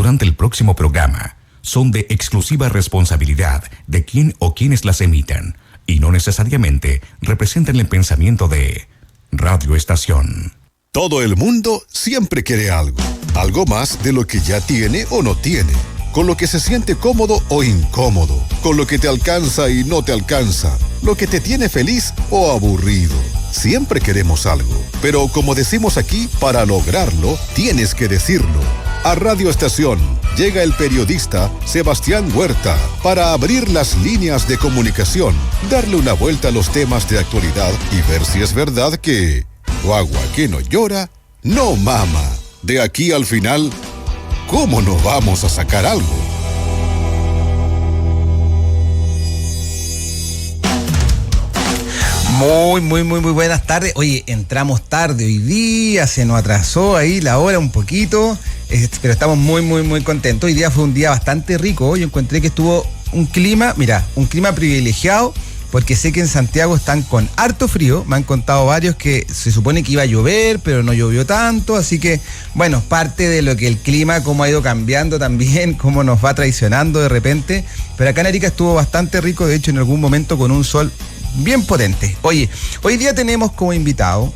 durante el próximo programa son de exclusiva responsabilidad de quien o quienes las emitan y no necesariamente representan el pensamiento de Radio Estación. Todo el mundo siempre quiere algo. Algo más de lo que ya tiene o no tiene. Con lo que se siente cómodo o incómodo. Con lo que te alcanza y no te alcanza. Lo que te tiene feliz o aburrido. Siempre queremos algo. Pero como decimos aquí, para lograrlo, tienes que decirlo. A Radio Estación llega el periodista Sebastián Huerta para abrir las líneas de comunicación, darle una vuelta a los temas de actualidad y ver si es verdad que guagua que no llora, no mama. De aquí al final, ¿cómo no vamos a sacar algo? Muy buenas tardes. Oye, entramos tarde hoy día, se nos atrasó ahí la hora un poquito, pero estamos muy contentos. Hoy día fue un día bastante rico. Yo encontré que estuvo un clima privilegiado, porque sé que en Santiago están con harto frío. Me han contado varios que se supone que iba a llover, pero no llovió tanto. Así que, bueno, parte de lo que el clima, cómo ha ido cambiando también, cómo nos va traicionando de repente. Pero acá en Arica estuvo bastante rico, de hecho, en algún momento con un sol bien potente. Oye, hoy día tenemos como invitado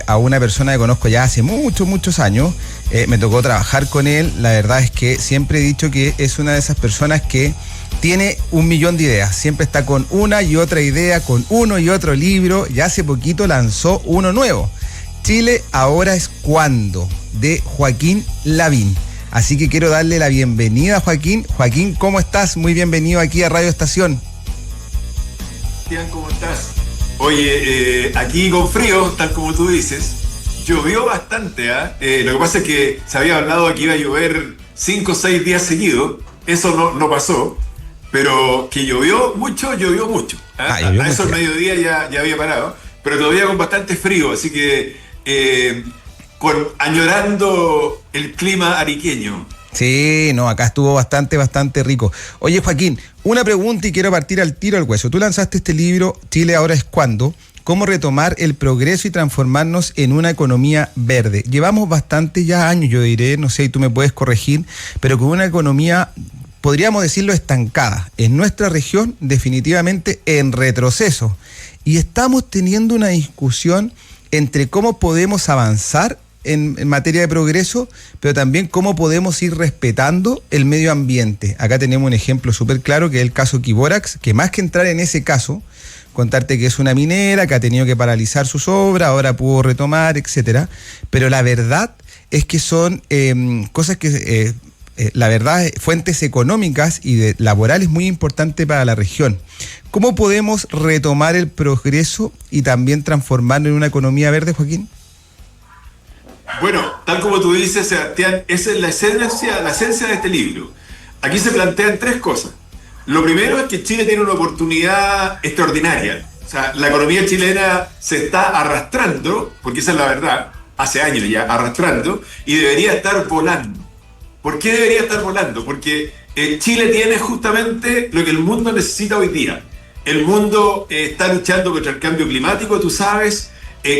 a una persona que conozco ya hace muchos años. Me tocó trabajar con él. La verdad es que siempre he dicho que es una de esas personas que tiene 1.000.000 de ideas. Siempre está con una y otra idea, con uno y otro libro. Ya hace poquito lanzó uno nuevo. Chile ahora es cuando, de Joaquín Lavín. Así que quiero darle la bienvenida a Joaquín. Joaquín, ¿cómo estás? Muy bienvenido aquí a Radio Estación. ¿Cómo estás? Oye, aquí con frío, tal como tú dices, llovió bastante, ¿eh? Lo que pasa es que se había hablado que iba a llover 5 o 6 días seguidos, eso no pasó, pero que llovió mucho. A eso al mediodía ya había parado, pero todavía con bastante frío, así que añorando el clima ariqueño. Sí, no, acá estuvo bastante rico. Oye, Joaquín, una pregunta y quiero partir al tiro al hueso. Tú lanzaste este libro, Chile ahora es cuando, cómo retomar el progreso y transformarnos en una economía verde. Llevamos bastante ya años, yo diré, no sé, y tú me puedes corregir, pero con una economía, podríamos decirlo, estancada. En nuestra región, definitivamente en retroceso. Y estamos teniendo una discusión entre cómo podemos avanzar en materia de progreso, pero también cómo podemos ir respetando el medio ambiente. Acá tenemos un ejemplo súper claro, que es el caso Quiborax, que más que entrar en ese caso, contarte que es una minera que ha tenido que paralizar sus obras, ahora pudo retomar, etcétera. Pero la verdad es que son cosas que, la verdad, fuentes económicas y laborales muy importantes para la región. ¿Cómo podemos retomar el progreso y también transformarlo en una economía verde, Joaquín? Bueno, tal como tú dices, Sebastián, esa es la esencia de este libro. Aquí se plantean 3 cosas. Lo primero es que Chile tiene una oportunidad extraordinaria. O sea, la economía chilena se está arrastrando, porque esa es la verdad, hace años ya arrastrando, y debería estar volando. ¿Por qué debería estar volando? Porque Chile tiene justamente lo que el mundo necesita hoy día. El mundo está luchando contra el cambio climático, tú sabes.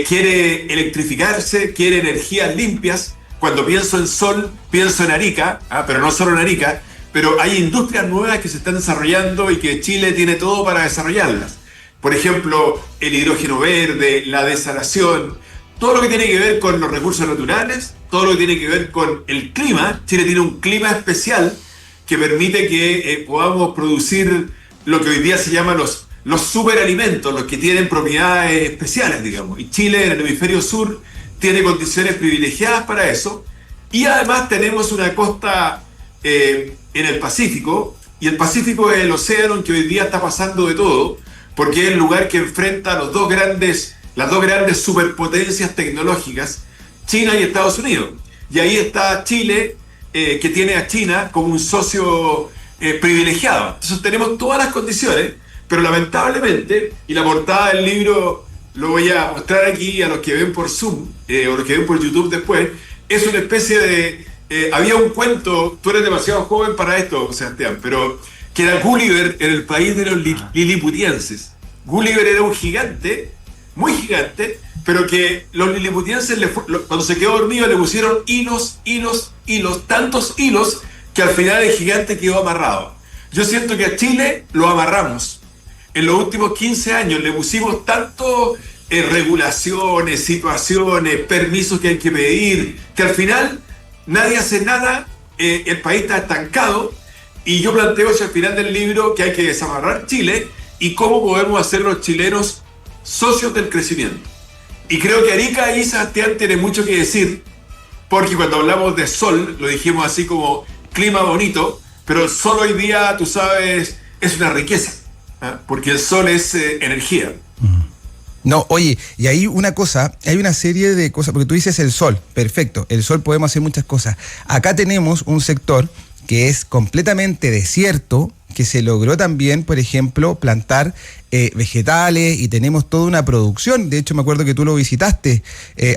Quiere electrificarse, quiere energías limpias. Cuando pienso en sol, pienso en Arica, pero no solo en Arica, pero hay industrias nuevas que se están desarrollando y que Chile tiene todo para desarrollarlas. Por ejemplo, el hidrógeno verde, la desalación, todo lo que tiene que ver con los recursos naturales, todo lo que tiene que ver con el clima. Chile tiene un clima especial que permite que podamos producir lo que hoy día se llama los superalimentos, los que tienen propiedades especiales, digamos. Y Chile, en el hemisferio sur, tiene condiciones privilegiadas para eso. Y además tenemos una costa en el Pacífico, y el Pacífico es el océano en que hoy día está pasando de todo, porque es el lugar que enfrenta las dos grandes superpotencias tecnológicas, China y Estados Unidos. Y ahí está Chile, que tiene a China como un socio privilegiado. Entonces tenemos todas las condiciones. Pero lamentablemente, y la portada del libro lo voy a mostrar aquí a los que ven por Zoom, o los que ven por YouTube después, es una especie de... había un cuento, tú eres demasiado joven para esto, Sebastián, pero que era Gulliver en el país de los liliputienses. Gulliver era un gigante, muy gigante, pero que los liliputienses, cuando se quedó dormido, le pusieron hilos, tantos hilos, que al final el gigante quedó amarrado. Yo siento que a Chile lo amarramos. En los últimos 15 años le pusimos tanto regulaciones, situaciones, permisos que hay que pedir, que al final nadie hace nada, el país está estancado, y yo planteo hacia el final del libro que hay que desamarrar Chile y cómo podemos hacer los chilenos socios del crecimiento. Y creo que Arica y Sebastián tienen mucho que decir, porque cuando hablamos de sol, lo dijimos así como clima bonito, pero el sol hoy día, tú sabes, es una riqueza, ¿eh? Porque el sol es energía. No, oye, y hay una cosa, hay una serie de cosas, porque tú dices el sol, perfecto, el sol podemos hacer muchas cosas. Acá tenemos un sector que es completamente desierto, que se logró también, por ejemplo, plantar vegetales, y tenemos toda una producción. De hecho, me acuerdo que tú lo visitaste,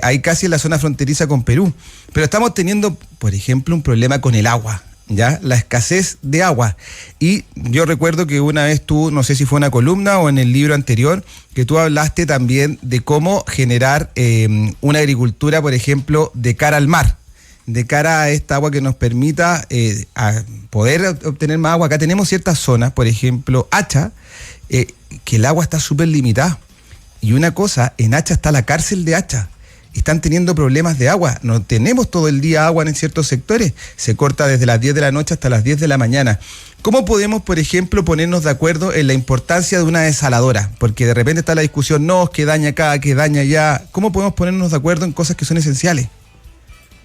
ahí casi en la zona fronteriza con Perú. Pero estamos teniendo, por ejemplo, un problema con el agua, ¿ya? La escasez de agua. Y yo recuerdo que una vez tú, no sé si fue una columna o en el libro anterior, que tú hablaste también de cómo generar una agricultura, por ejemplo, de cara al mar, de cara a esta agua que nos permita a poder obtener más agua. Acá tenemos ciertas zonas, por ejemplo, Hacha, que el agua está súper limitada. Y una cosa, en Hacha está la cárcel de Hacha. Están teniendo problemas de agua. No tenemos todo el día agua en ciertos sectores. Se corta desde las 10 de la noche hasta las 10 de la mañana. ¿Cómo podemos, por ejemplo, ponernos de acuerdo en la importancia de una desaladora? Porque de repente está la discusión, no, que daña acá, que daña allá. ¿Cómo podemos ponernos de acuerdo en cosas que son esenciales?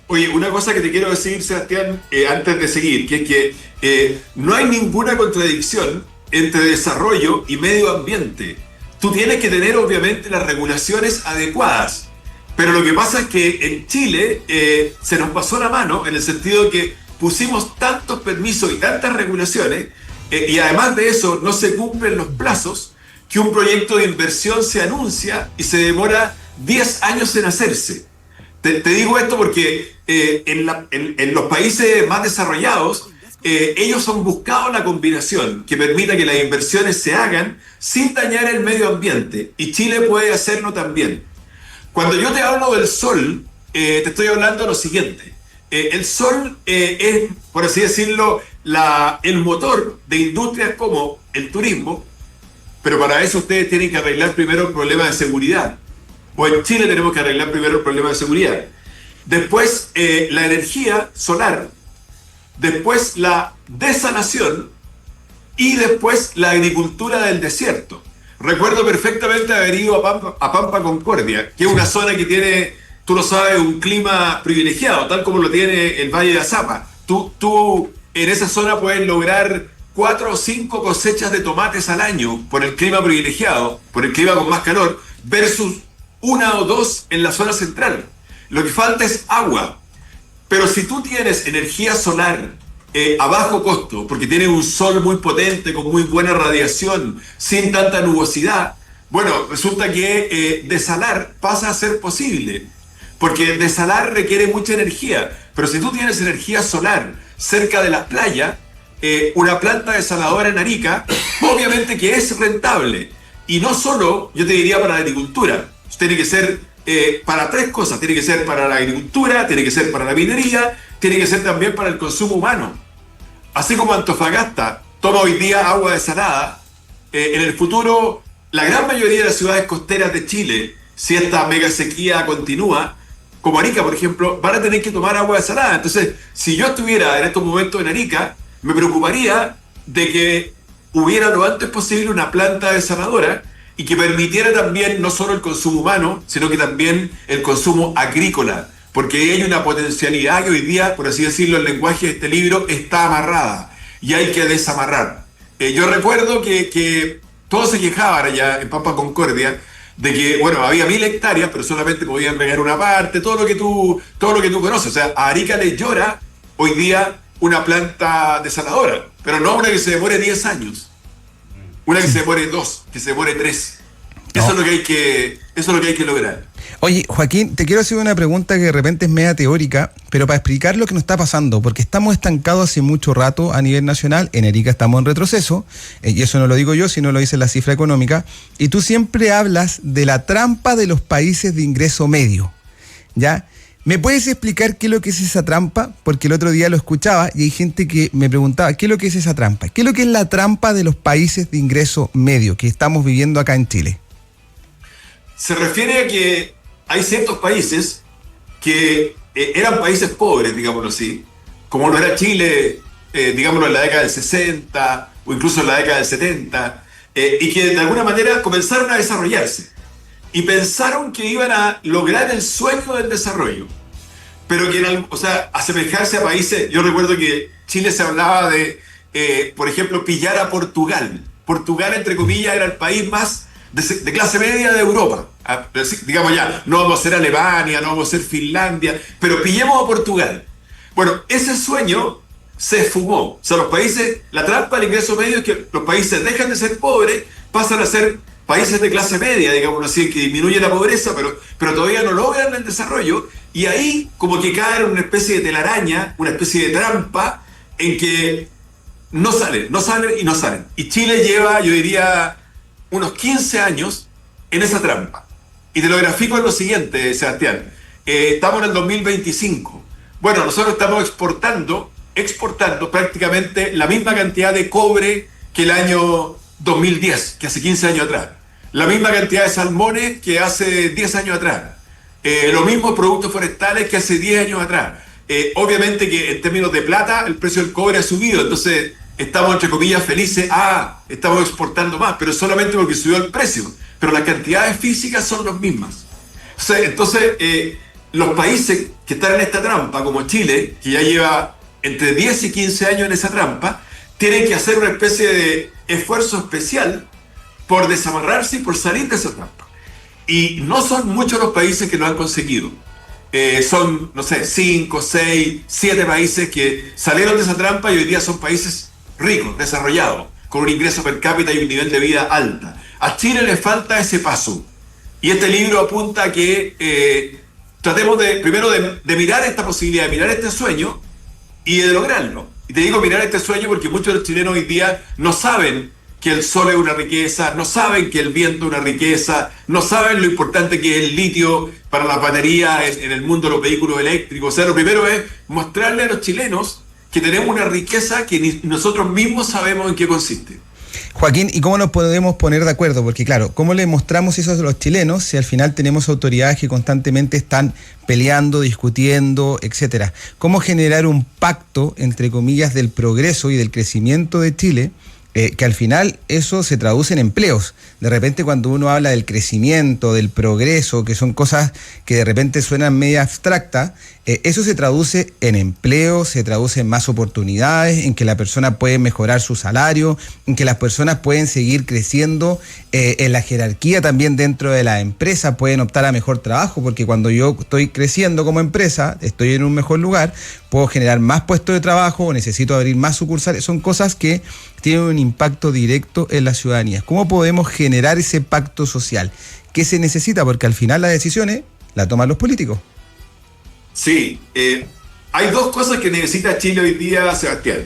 Oye, una cosa que te quiero decir, Sebastián, antes de seguir, que es que no hay ninguna contradicción entre desarrollo y medio ambiente. Tú tienes que tener, obviamente, las regulaciones adecuadas. Pero lo que pasa es que en Chile se nos pasó la mano en el sentido de que pusimos tantos permisos y tantas regulaciones y además de eso no se cumplen los plazos, que un proyecto de inversión se anuncia y se demora 10 años en hacerse. Te digo esto porque en los países más desarrollados ellos han buscado la combinación que permita que las inversiones se hagan sin dañar el medio ambiente, y Chile puede hacerlo también. Cuando yo te hablo del sol, te estoy hablando de lo siguiente. El sol es, por así decirlo, el motor de industrias como el turismo, pero para eso ustedes tienen que arreglar primero el problema de seguridad. O en Chile tenemos que arreglar primero el problema de seguridad. Después la energía solar, después la desalación y después la agricultura del desierto. Recuerdo perfectamente haber ido a Pampa Concordia, que es una zona que tiene, tú lo sabes, un clima privilegiado, tal como lo tiene el Valle de Azapa. Tú en esa zona puedes lograr 4 o 5 cosechas de tomates al año por el clima privilegiado, por el clima con más calor, versus 1 o 2 en la zona central. Lo que falta es agua. Pero si tú tienes energía solar a bajo costo, porque tienes un sol muy potente, con muy buena radiación, sin tanta nubosidad, bueno, resulta que desalar pasa a ser posible, porque desalar requiere mucha energía. Pero si tú tienes energía solar cerca de la playa, una planta desaladora en Arica, obviamente que es rentable. Y no solo, yo te diría, para la agricultura. Tiene que ser para 3 cosas. Tiene que ser para la agricultura, tiene que ser para la minería, tiene que ser también para el consumo humano. Así como Antofagasta toma hoy día agua desalada, en el futuro la gran mayoría de las ciudades costeras de Chile, si esta mega sequía continúa, como Arica, por ejemplo, van a tener que tomar agua desalada. Entonces, si yo estuviera en estos momentos en Arica, me preocuparía de que hubiera lo antes posible una planta desaladora y que permitiera también no solo el consumo humano, sino que también el consumo agrícola, porque hay una potencialidad que hoy día, por así decirlo, el lenguaje de este libro está amarrada y hay que desamarrar. Yo recuerdo que todos se quejaban allá en Pampa Concordia de que, bueno, había 1000 hectáreas, pero solamente podían regar una parte, todo lo que tú conoces. O sea, a Arica le llora hoy día una planta desaladora, pero no una que se demore 10 años. Una que se demore 2, que se demore 3. No. Eso es lo que hay que lograr. Oye, Joaquín, te quiero hacer una pregunta que de repente es media teórica, pero para explicar lo que nos está pasando, porque estamos estancados hace mucho rato a nivel nacional. En Arica estamos en retroceso, y eso no lo digo yo, sino lo dice la cifra económica, y tú siempre hablas de la trampa de los países de ingreso medio, ¿ya? ¿Me puedes explicar qué es lo que es esa trampa? Porque el otro día lo escuchaba y hay gente que me preguntaba, ¿qué es lo que es esa trampa? ¿Qué es lo que es la trampa de los países de ingreso medio que estamos viviendo acá en Chile? Se refiere a que hay ciertos países que eran países pobres, digámoslo así, como lo era Chile, digámoslo en la década del 60 o incluso en la década del 70, y que de alguna manera comenzaron a desarrollarse y pensaron que iban a lograr el sueño del desarrollo, pero que, asemejarse a países. Yo recuerdo que Chile se hablaba de, por ejemplo, pillar a Portugal. Portugal, entre comillas, era el país más de clase media de Europa. Digamos ya, no vamos a ser Alemania, no vamos a ser Finlandia, pero pillemos a Portugal. Bueno, ese sueño se esfumó. O sea, los países, la trampa del ingreso medio es que los países dejan de ser pobres, pasan a ser países de clase media, digamos así, que disminuye la pobreza, pero todavía no logran el desarrollo, y ahí como que caen en una especie de telaraña, una especie de trampa, en que no salen. Y Chile lleva, yo diría, unos 15 años en esa trampa. Y te lo grafico en lo siguiente, Sebastián. Estamos en el 2025. Bueno, nosotros estamos exportando prácticamente la misma cantidad de cobre que el año 2010, que hace 15 años atrás. La misma cantidad de salmones que hace 10 años atrás. Los mismos productos forestales que hace 10 años atrás. Obviamente que en términos de plata el precio del cobre ha subido, entonces estamos entre comillas felices, estamos exportando más, pero solamente porque subió el precio, pero las cantidades físicas son las mismas. Entonces los países que están en esta trampa, como Chile, que ya lleva entre 10 y 15 años en esa trampa, tienen que hacer una especie de esfuerzo especial por desamarrarse y por salir de esa trampa. Y no son muchos los países que lo han conseguido. Son, 5, 6, 7 países que salieron de esa trampa y hoy día son países ricos, desarrollados, con un ingreso per cápita y un nivel de vida alta. A Chile le falta ese paso. Y este libro apunta a que tratemos primero de mirar esta posibilidad, de mirar este sueño y de lograrlo. Y te digo mirar este sueño porque muchos de los chilenos hoy día no saben que el sol es una riqueza, no saben que el viento es una riqueza, no saben lo importante que es el litio para las baterías en el mundo de los vehículos eléctricos. O sea, lo primero es mostrarle a los chilenos que tenemos una riqueza que ni nosotros mismos sabemos en qué consiste. Joaquín, ¿y cómo nos podemos poner de acuerdo? Porque claro, ¿cómo le mostramos eso a los chilenos si al final tenemos autoridades que constantemente están peleando, discutiendo, etcétera? ¿Cómo generar un pacto, entre comillas, del progreso y del crecimiento de Chile? Que al final eso se traduce en empleos. De repente cuando uno habla del crecimiento, del progreso, que son cosas que de repente suenan media abstractas, eso se traduce en empleo, se traduce en más oportunidades, en que la persona puede mejorar su salario, en que las personas pueden seguir creciendo en la jerarquía también dentro de la empresa, pueden optar a mejor trabajo, porque cuando yo estoy creciendo como empresa, estoy en un mejor lugar, puedo generar más puestos de trabajo, necesito abrir más sucursales, son cosas que tienen un impacto directo en la ciudadanía. ¿Cómo podemos generar ese pacto social? ¿Qué se necesita? Porque al final las decisiones las toman los políticos. Sí, hay dos cosas que necesita Chile hoy día, Sebastián.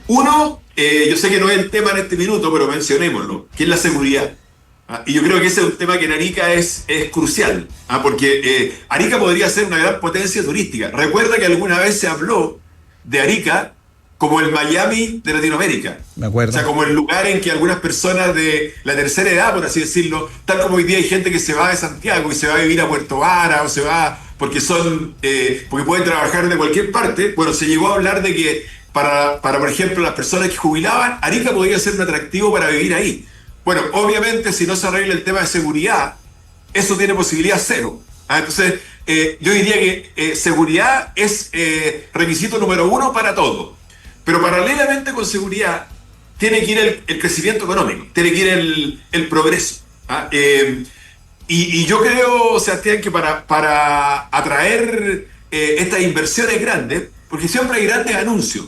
Uno, yo sé que no es el tema en este minuto, pero mencionémoslo, que es la seguridad. Y yo creo que ese es un tema que en Arica es crucial, porque Arica podría ser una gran potencia turística. Recuerda que alguna vez se habló de Arica como el Miami de Latinoamérica. Me acuerdo. O sea, como el lugar en que algunas personas de la tercera edad, por así decirlo, tal como hoy día hay gente que se va de Santiago y se va a vivir a Puerto Vara o se va porque pueden trabajar de cualquier parte. Bueno, se llegó a hablar de que para por ejemplo, las personas que jubilaban, Arica podría ser un atractivo para vivir ahí. Bueno, obviamente, si no se arregla el tema de seguridad, eso tiene posibilidad cero. Entonces, yo diría que seguridad es requisito número 1 para todo. Pero paralelamente con seguridad, tiene que ir el crecimiento económico, tiene que ir el progreso. Y yo creo, Sebastián, que para atraer estas inversiones grandes, porque siempre hay grandes anuncios,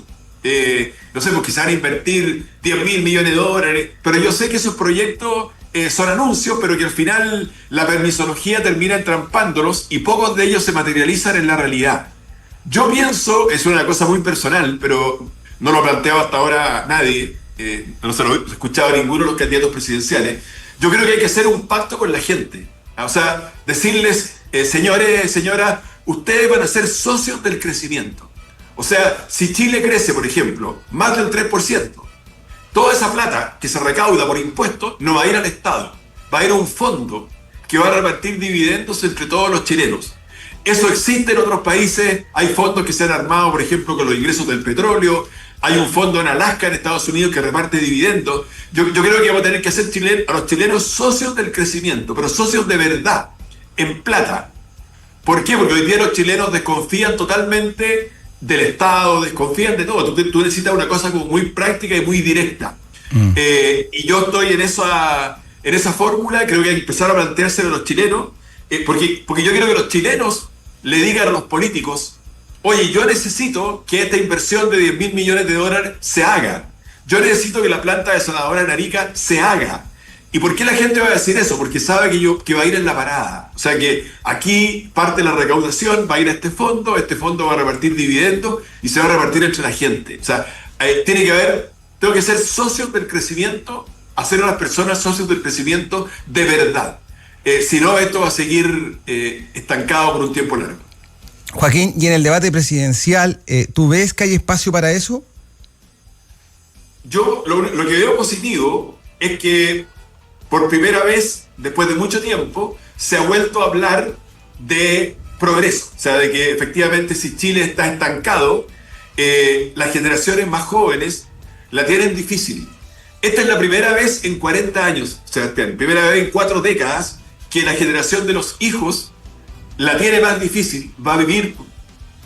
no sé, pues quizás van a invertir 10.000 millones de dólares, pero yo sé que esos proyectos son anuncios, pero que al final la permisología termina entrampándolos y pocos de ellos se materializan en la realidad. Yo pienso, es una cosa muy personal, pero no lo ha planteado hasta ahora nadie, no se lo he escuchado a ninguno de los candidatos presidenciales. Yo creo que hay que hacer un pacto con la gente. O sea, decirles, señores, señoras, ustedes van a ser socios del crecimiento. O sea, si Chile crece, por ejemplo, más del 3%, toda esa plata que se recauda por impuestos no va a ir al Estado, va a ir a un fondo que va a repartir dividendos entre todos los chilenos. Eso existe en otros países, hay fondos que se han armado, por ejemplo, con los ingresos del petróleo, hay un fondo en Alaska, en Estados Unidos, que reparte dividendos. Yo creo que vamos a tener que hacer a los chilenos socios del crecimiento, pero socios de verdad, en plata. ¿Por qué? Porque hoy día los chilenos desconfían totalmente del Estado, desconfían de todo. Tú necesitas una cosa como muy práctica y muy directa. Y yo estoy en esa fórmula. Creo que hay que empezar a planteárselo a los chilenos, porque yo quiero que los chilenos le digan a los políticos: oye, yo necesito que esta inversión de 10.000 millones de dólares se haga. Yo necesito que la planta desaladora en Arica se haga. ¿Y por qué la gente va a decir eso? Porque sabe que va a ir en la parada. O sea que aquí parte de la recaudación va a ir a este fondo va a repartir dividendos y se va a repartir entre la gente. O sea, tengo que ser socios del crecimiento, hacer a las personas socios del crecimiento de verdad. Si no, esto va a seguir estancado por un tiempo largo. Joaquín, y en el debate presidencial, ¿tú ves que hay espacio para eso? Yo lo que veo positivo es que por primera vez, después de mucho tiempo, se ha vuelto a hablar de progreso. O sea, de que efectivamente si Chile está estancado, las generaciones más jóvenes la tienen difícil. Esta es la primera vez en 40 años, Sebastián, primera vez en 4 décadas, que la generación de los hijos la tiene más difícil, va a vivir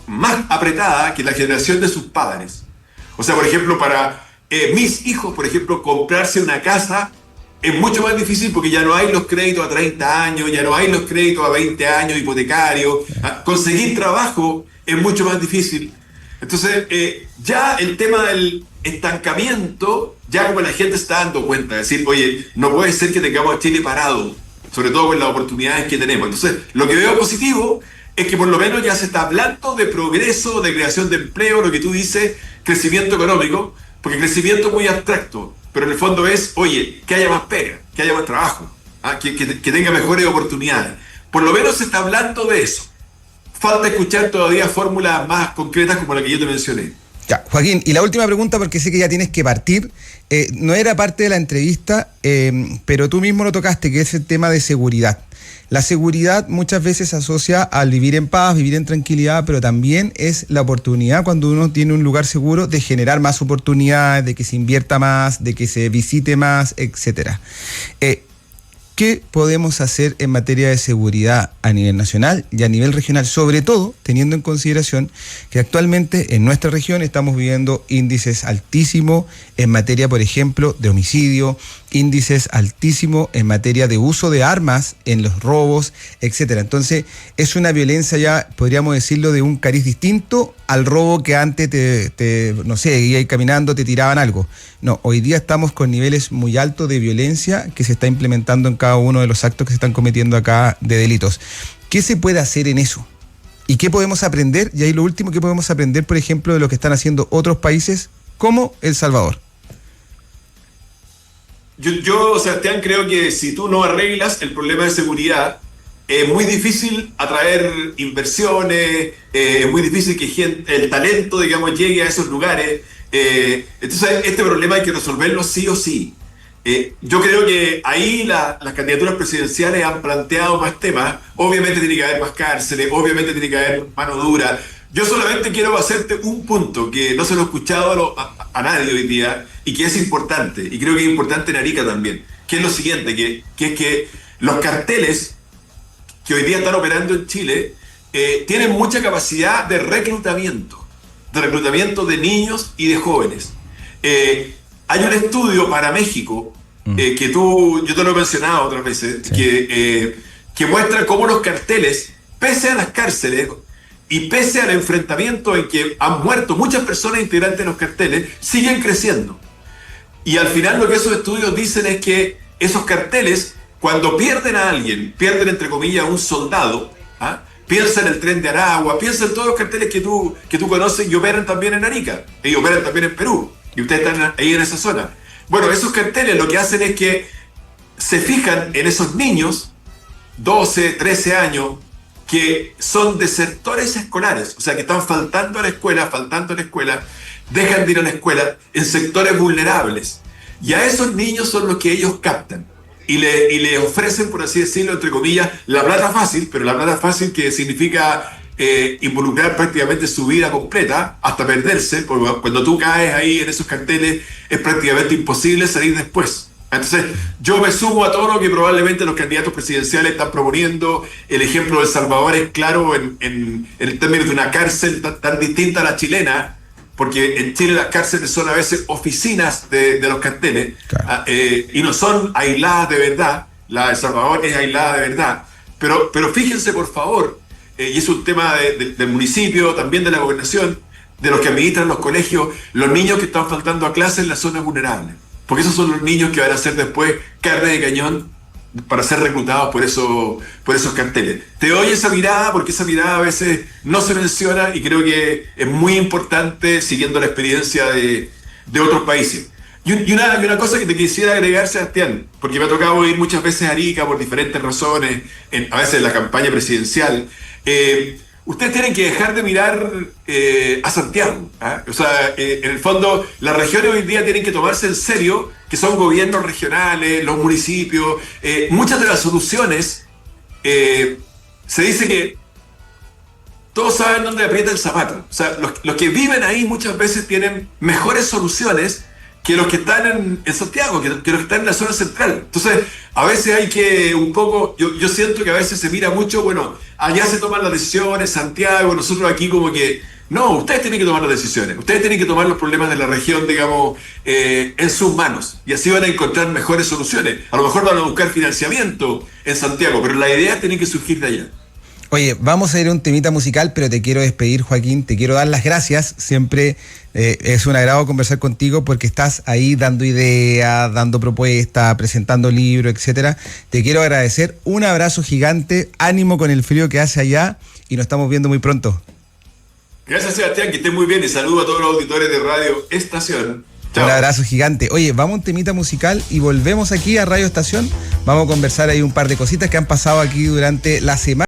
más apretada que la generación de sus padres. O sea, por ejemplo, para mis hijos, por ejemplo, comprarse una casa es mucho más difícil porque ya no hay los créditos a 30 años, ya no hay los créditos a 20 años hipotecarios. Conseguir trabajo es mucho más difícil. Entonces, ya el tema del estancamiento, ya como la gente se está dando cuenta, de decir, oye, no puede ser que tengamos a Chile parado, sobre todo con las oportunidades que tenemos. Entonces, lo que veo positivo es que por lo menos ya se está hablando de progreso, de creación de empleo, lo que tú dices, crecimiento económico, porque crecimiento es muy abstracto, pero en el fondo es, oye, que haya más pega, que haya más trabajo, que tenga mejores oportunidades. Por lo menos se está hablando de eso. Falta escuchar todavía fórmulas más concretas como la que yo te mencioné. Ya, Joaquín, y la última pregunta, porque sé que ya tienes que partir, no era parte de la entrevista, pero tú mismo lo tocaste, que es el tema de seguridad. La seguridad muchas veces se asocia al vivir en paz, vivir en tranquilidad, pero también es la oportunidad, cuando uno tiene un lugar seguro, de generar más oportunidades, de que se invierta más, de que se visite más, etcétera. ¿Qué podemos hacer en materia de seguridad a nivel nacional y a nivel regional? Sobre todo teniendo en consideración que actualmente en nuestra región estamos viviendo índices altísimos en materia, por ejemplo, de homicidio, índices altísimos en materia de uso de armas en los robos, etcétera. Entonces, es una violencia ya, podríamos decirlo, de un cariz distinto al robo que antes no sé, ibas caminando, te tiraban algo. No, hoy día estamos con niveles muy altos de violencia que se está implementando en cada uno de los actos que se están cometiendo acá de delitos. ¿Qué se puede hacer en eso? ¿Y qué podemos aprender? Y ahí lo último, ¿qué podemos aprender, por ejemplo, de lo que están haciendo otros países como El Salvador? Yo, Sebastián, creo que si tú no arreglas el problema de seguridad, es muy difícil atraer inversiones, es muy difícil que el talento, digamos, llegue a esos lugares. Entonces, este problema hay que resolverlo sí o sí. Yo creo que ahí las candidaturas presidenciales han planteado más temas. Obviamente tiene que haber más cárceles, obviamente tiene que haber mano dura. Yo solamente quiero hacerte un punto que no se lo he escuchado a nadie hoy día y que es importante, y creo que es importante en Arica también, que es lo siguiente, que es que los carteles que hoy día están operando en Chile tienen mucha capacidad de reclutamiento de niños y de jóvenes. Hay un estudio para México que yo te lo he mencionado otras veces, sí, que muestra cómo los carteles, pese a las cárceles y pese al enfrentamiento en que han muerto muchas personas integrantes de los carteles, siguen creciendo. Y al final lo que esos estudios dicen es que esos carteles, cuando pierden a alguien, pierden entre comillas a un soldado, piensa en el Tren de Aragua, piensa en todos los carteles que tú conoces y operan también en Arica, y operan también en Perú, y ustedes están ahí en esa zona. Bueno, esos carteles lo que hacen es que se fijan en esos niños, 12, 13 años, que son desertores escolares, o sea, que están faltando a la escuela, dejan de ir a la escuela en sectores vulnerables. Y a esos niños son los que ellos captan. Y le ofrecen, por así decirlo, entre comillas, la plata fácil, pero la plata fácil que significa involucrar prácticamente su vida completa hasta perderse, porque cuando tú caes ahí en esos carteles es prácticamente imposible salir después. Entonces, yo me sumo a todo lo que probablemente los candidatos presidenciales están proponiendo. El ejemplo de El Salvador es claro en el término de una cárcel tan distinta a la chilena, porque en Chile las cárceles son a veces oficinas de los carteles, claro. Y no son aisladas de verdad. La de El Salvador es aislada de verdad. Pero fíjense, por favor, y es un tema del municipio, también de la gobernación, de los que administran los colegios, los niños que están faltando a clases en las zonas vulnerables. Porque esos son los niños que van a ser después carne de cañón para ser reclutados por esos carteles. Te doy esa mirada porque esa mirada a veces no se menciona y creo que es muy importante siguiendo la experiencia de otros países. Y una cosa que te quisiera agregar, Sebastián, porque me ha tocado ir muchas veces a Arica por diferentes razones, a veces en la campaña presidencial. Ustedes tienen que dejar de mirar a Santiago. O sea, en el fondo, las regiones hoy día tienen que tomarse en serio que son gobiernos regionales, los municipios. Muchas de las soluciones, se dice que todos saben dónde aprieta el zapato. O sea, los que viven ahí muchas veces tienen mejores soluciones que los que están en Santiago, que los que están en la zona central. Entonces, a veces hay que un poco, yo siento que a veces se mira mucho, bueno, allá se toman las decisiones, Santiago, nosotros aquí como que, no, ustedes tienen que tomar las decisiones, ustedes tienen que tomar los problemas de la región, digamos, en sus manos, y así van a encontrar mejores soluciones. A lo mejor van a buscar financiamiento en Santiago, pero la idea tiene que surgir de allá. Oye, vamos a ir a un temita musical, pero te quiero despedir, Joaquín, te quiero dar las gracias. Siempre es un agrado conversar contigo porque estás ahí dando ideas, dando propuestas, presentando libros, etcétera. Te quiero agradecer, un abrazo gigante, ánimo con el frío que hace allá y nos estamos viendo muy pronto. Gracias, Sebastián, que estés muy bien y saludo a todos los auditores de Radio Estación. Chao. Un abrazo gigante. Oye, vamos a un temita musical y volvemos aquí a Radio Estación. Vamos a conversar ahí un par de cositas que han pasado aquí durante la semana.